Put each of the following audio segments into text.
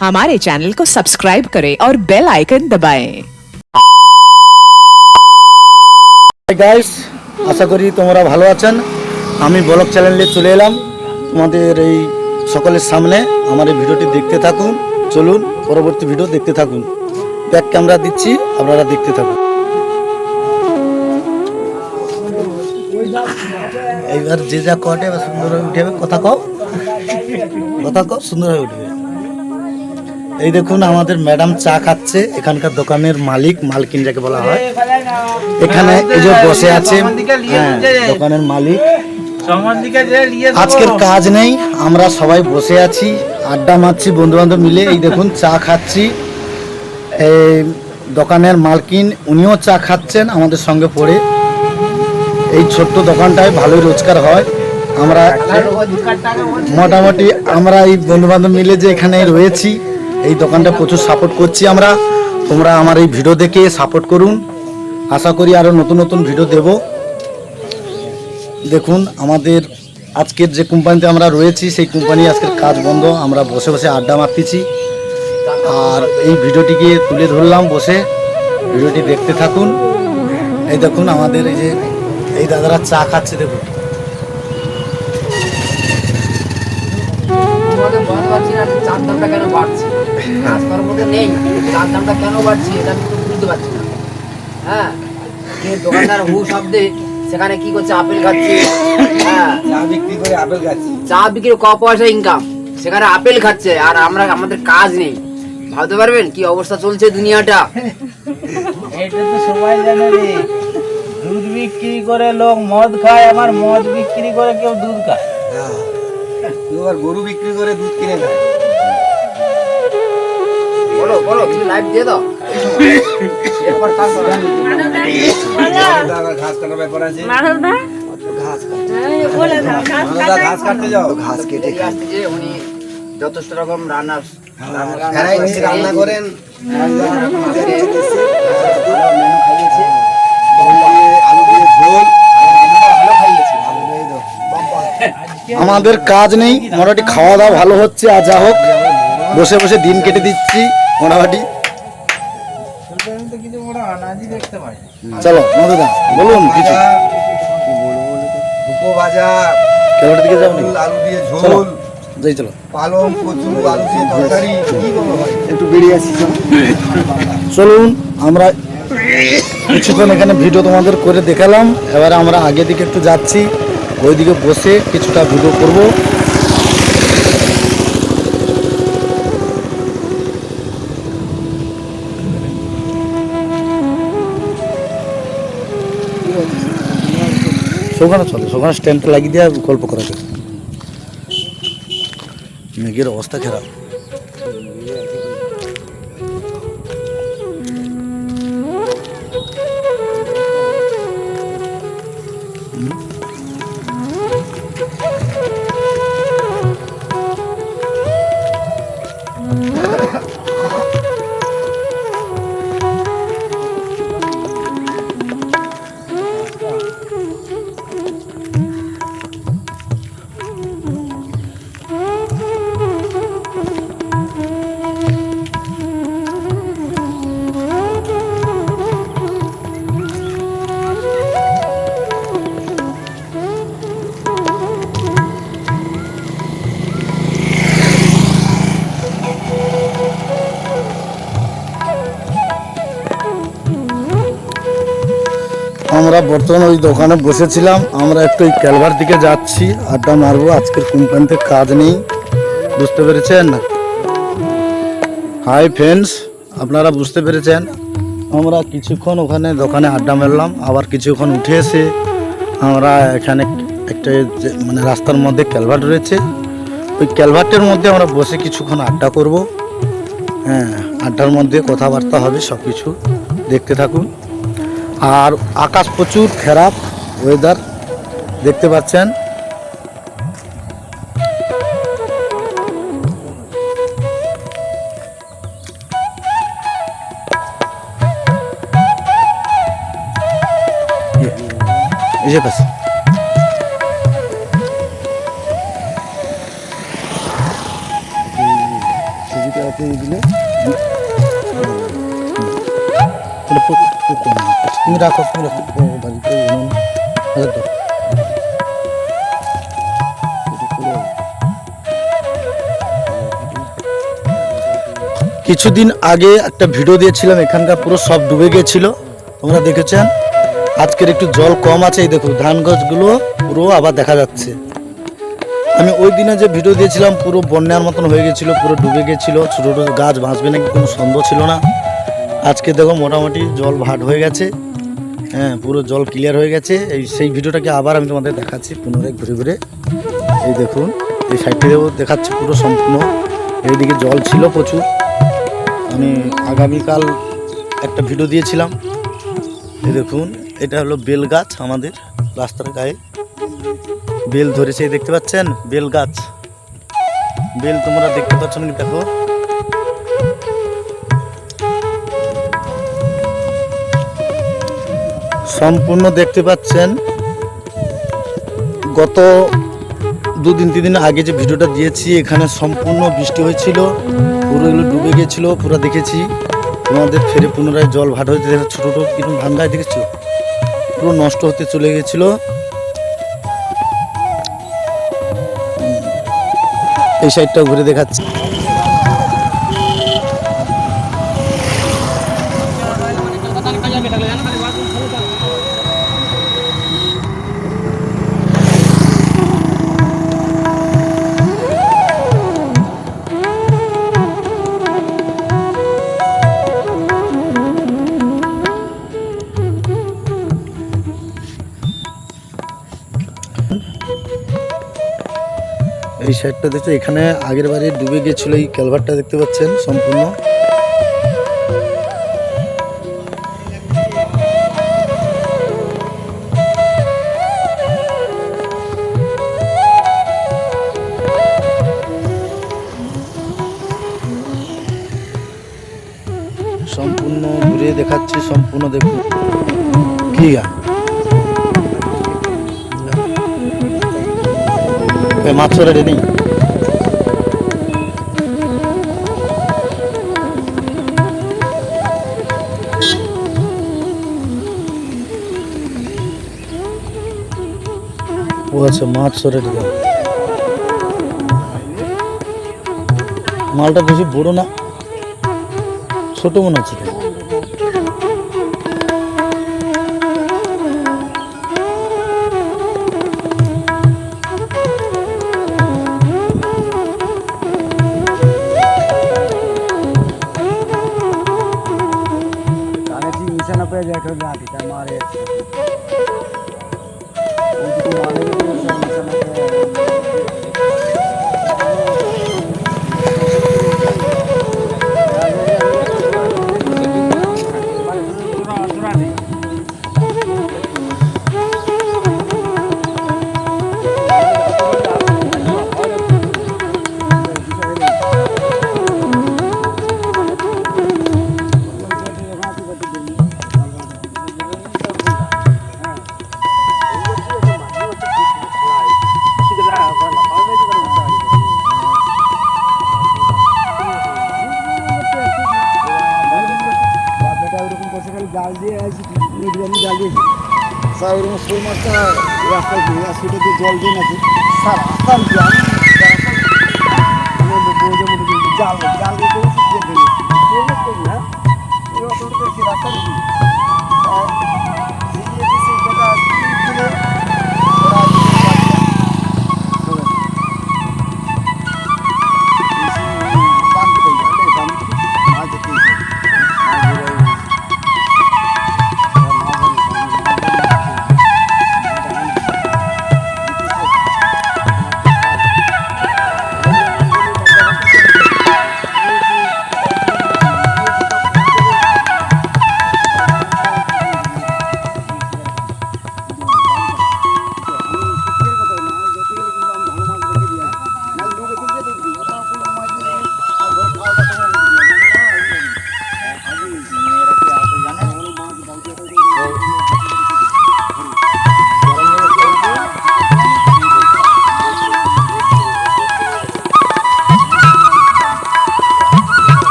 हमारे चैनल को सब्सक्राइब करें और बेल आइकन दबाएं। গাইস, আশা করি তোমরা ভালো আছেন। আমি ব্লগ চ্যানেলে চলে এলাম তোমাদের এই সকলের সামনে। আমার এই ভিডিওটি দেখতে থাকুন, চলুন পরবর্তী ভিডিও দেখতে থাকুন। ব্যাক ক্যামেরা দিচ্ছি, আপনারা দেখতে থাকুন। এইবার যে যা কটে সুন্দর হয়ে উঠে কথা কও সুন্দর হয়ে উঠবে। এই দেখুন আমাদের ম্যাডাম চা খাচ্ছে, এখানকার দোকানের মালকিন যাকে বলা হয়। এখানে এই যে বসে আছে দোকানের মালিক। আজকের কাজ নেই, আমরা সবাই বসে আছি, আড্ডা মারছি বন্ধু বান্ধব মিলে। এই দেখুন চা খাচ্ছি, এই দোকানের মালকিন উনিও চা খাচ্ছেন আমাদের সঙ্গে পড়ে। এই ছোট্ট দোকানটায় ভালোই রোজগার হয়। আমরা মোটামুটি আমরা এই বন্ধু বান্ধব মিলে যে এখানে রয়েছি, এই দোকানটা প্রচুর সাপোর্ট করছি আমরা। তোমরা আমার এই ভিডিও দেখে সাপোর্ট করুন, আশা করি আরও নতুন নতুন ভিডিও দেব। দেখুন আমাদের আজকের যে কোম্পানিতে আমরা রয়েছি সেই কোম্পানি আজকের কাজ বন্ধ, আমরা বসে বসে আড্ডা মারতেছি। আর এই ভিডিওটিকে তুলে ধরলাম বসে, ভিডিওটি দেখতে থাকুন। এই দেখুন আমাদের এই যে এই দাদারা চা খাচ্ছে, দেখুন। চার দামটা কেন বাড়ছে, রাস্তার মধ্যে নেই, চার দামটা কেন বাড়ছে এটা আমি তো বুঝতে পারছি না। হ্যাঁ, যে দোকানদার হু শব্দে সেখানে কি করছে, আপেল খাচ্ছে। হ্যাঁ, চা বিক্রি করে আপেল খাচ্ছে, চা বিক্রি ক পয়সা ইনকাম, সেখানে আপেল খাচ্ছে। আর আমরা আমাদের কাজ নেই। ভাবতে পারবেন কি অবস্থা চলছে দুনিয়াটা। এটা তো সবাই জানে রে। দুধ বিক্রি করে লোক মদ খায়, আমার মদ বিক্রি করে কেউ দুধ খায়। কেউ আর গরু বিক্রি করে দুধ কিনে খায়। বলো বলো, কিছু লাইভ দিয়ে দাও। ঘাস কাটার ব্যাপার আছে। ঘাস কাটতে যাও, ঘাস কেটে যে উনি যথেষ্ট রকম রান্না রান্না করেন। আলু দিয়ে ঝোল। আমাদের কাজ নেই, মোটামুটি খাওয়া দাওয়া ভালো হচ্ছে। আর যা হোক বসে বসে দিন কেটে দিচ্ছি মোটামুটি। কিছু মোটা আনাজি দেখতে পাই। চলো মধুদা বলুন কিছু। দুপো ভাজা, কেলার দিকে যাও, আলু দিয়ে চলো ঝোল, যাই চলো। পালং কচু আলু দিয়ে তরকারি। কি বলো ভাই, একটু বেরিয়ে আসি। চলুন আমরা কিছুক্ষণ এখানে ভিডিও তোমাদের করে দেখালাম। এবারে আমরা আগে দিকে একটু যাচ্ছি, ওইদিকে বসে কিছুটা ভিডিও করব। সেখানে চলে, সেখানে স্ট্যান্ডটা লাগিয়ে দিয়ে গল্প করা যায়। মেঘের অবস্থা খারাপ। আমরা বর্তমানে ওই দোকানে বসেছিলাম, আমরা একটু ওই ক্যালভার দিকে যাচ্ছি, আড্ডা মারবো। আজকের কোম্পানিতে কাজ নেই, বুঝতে পেরেছেন না? হাই ফ্রেন্ডস, আপনারা বুঝতে পেরেছেন। আমরা কিছুক্ষণ ওখানে দোকানে আড্ডা মারলাম, আবার কিছুক্ষণ উঠে এসে আমরা এখানে একটা মানে রাস্তার মধ্যে ক্যালভার রয়েছে, ওই ক্যালভারটের মধ্যে আমরা বসে কিছুক্ষণ আড্ডা করব। হ্যাঁ, আড্ডার মধ্যে কথাবার্তা হবে, সব কিছু দেখতে থাকুন। আর আকাশ প্রচুর খারাপ, ওয়েদার দেখতে পাচ্ছেন। এই যে পাশে তুমি রাখো বাড়িতে কিছুদিন আগে একটা ভিডিও দিয়েছিলাম, এখানকার পুরো সব ডুবে গিয়েছিল, তোমরা দেখেছেন। আজকের একটু জল কম আছে, এই দেখো ধান গাছগুলো পুরো আবার দেখা যাচ্ছে। আমি ওই দিনে যে ভিডিও দিয়েছিলাম পুরো বন্যার মতন হয়ে গেছিলো, পুরো ডুবে গেছিলো, ছোটো ছোটো গাছ ভাসবে নাকি কোনো সন্দেহ ছিল না। আজকে দেখো মোটামুটি জল ভাট হয়ে গেছে, হ্যাঁ পুরো জল ক্লিয়ার হয়ে গেছে। সেই ভিডিওটাকে আবার আমি তোমাদের দেখাচ্ছি পুনরায় ঘুরে ঘুরে। এই দেখুন এই সাইডটি দেখাচ্ছি পুরো সম্পূর্ণ, এইদিকে জল ছিল প্রচুর। আমি আগামীকাল একটা ভিডিও দিয়েছিলাম। এই দেখুন এটা হলো বেল গাছ, আমাদের রাস্তার গায়ে বেল ধরেছে, এই দেখতে পাচ্ছেন বেল গাছ। বেল তোমরা দেখতে পাচ্ছ নাকি দেখো। সম্পূর্ণ দেখতে পাচ্ছেন। গত 2-3 দিন আগে যে ভিডিওটা দিয়েছি, এখানে সম্পূর্ণ বৃষ্টি হয়েছিল, পুরো এগুলো ডুবে গিয়েছিল, পুরো দেখেছি। তোমাদের ফেরে পুনরায় জল ভাট হতে দেখে ছোটো ছোটো কিরকম ধান গাছ দেখেছো, পুরো নষ্ট হতে চলে গেছিল। এই সাইডটাও ঘুরে দেখাচ্ছি। এই সাইডটা দেখছো, এখানে আগের বারে ডুবে গিয়েছিল, এই ক্যালভারটা দেখতে পাচ্ছেন সম্পূর্ণ। সম্পূর্ণ ঘুরে দেখাচ্ছি, সম্পূর্ণ দেখুন কি মাছ ধরে নেই। ও আচ্ছা মাছ সরে দিল, মালটা বেশি বড় না, ছোট মনে হচ্ছে। জাল দিয়ে জাল দিয়েছি স্যার, ওরকম শোল মাছটা রাস্তায় সেটা দিয়ে জল দিয়ে নাকি স্যার রাস্তার জাল জাল দিয়ে করেছি, শোল মাছ করবি। হ্যাঁ রাস্তা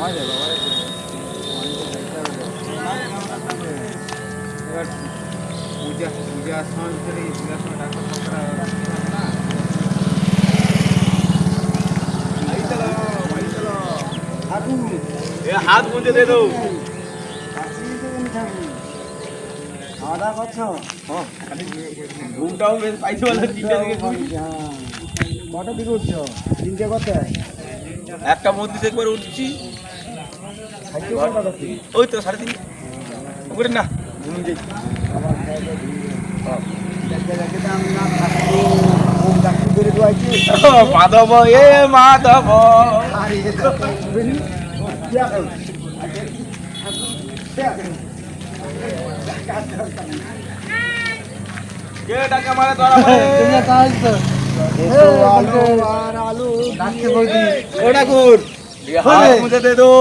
এবার পূজার সময় ভিতরে পূজার সময় ডাক্তার হাত মুজে দে দো খাওয়া দাওয়া করছো? ঘুমটাও বেশ পাইছে বলে তিনটে দিকে কটা দিকে উঠছো? তিনটে করতে একটা মন্দির থেকে করে উঠছি খাইছো কটা করতে? ওই তো 3:30 ওরে না ঘুম যাই আবার খাই দাও দেখতে দেখতে তো আমি না থাকবো ওম ডাক্তার ধরে দোয়াইছি মাধব এ মাধব আরে বেনি क्या कर क्या कर কে টাকা মারে ধরা মারে आलू और आलू डाक्टर बोल दी ও ঠাকুর হাত মুজে দে দো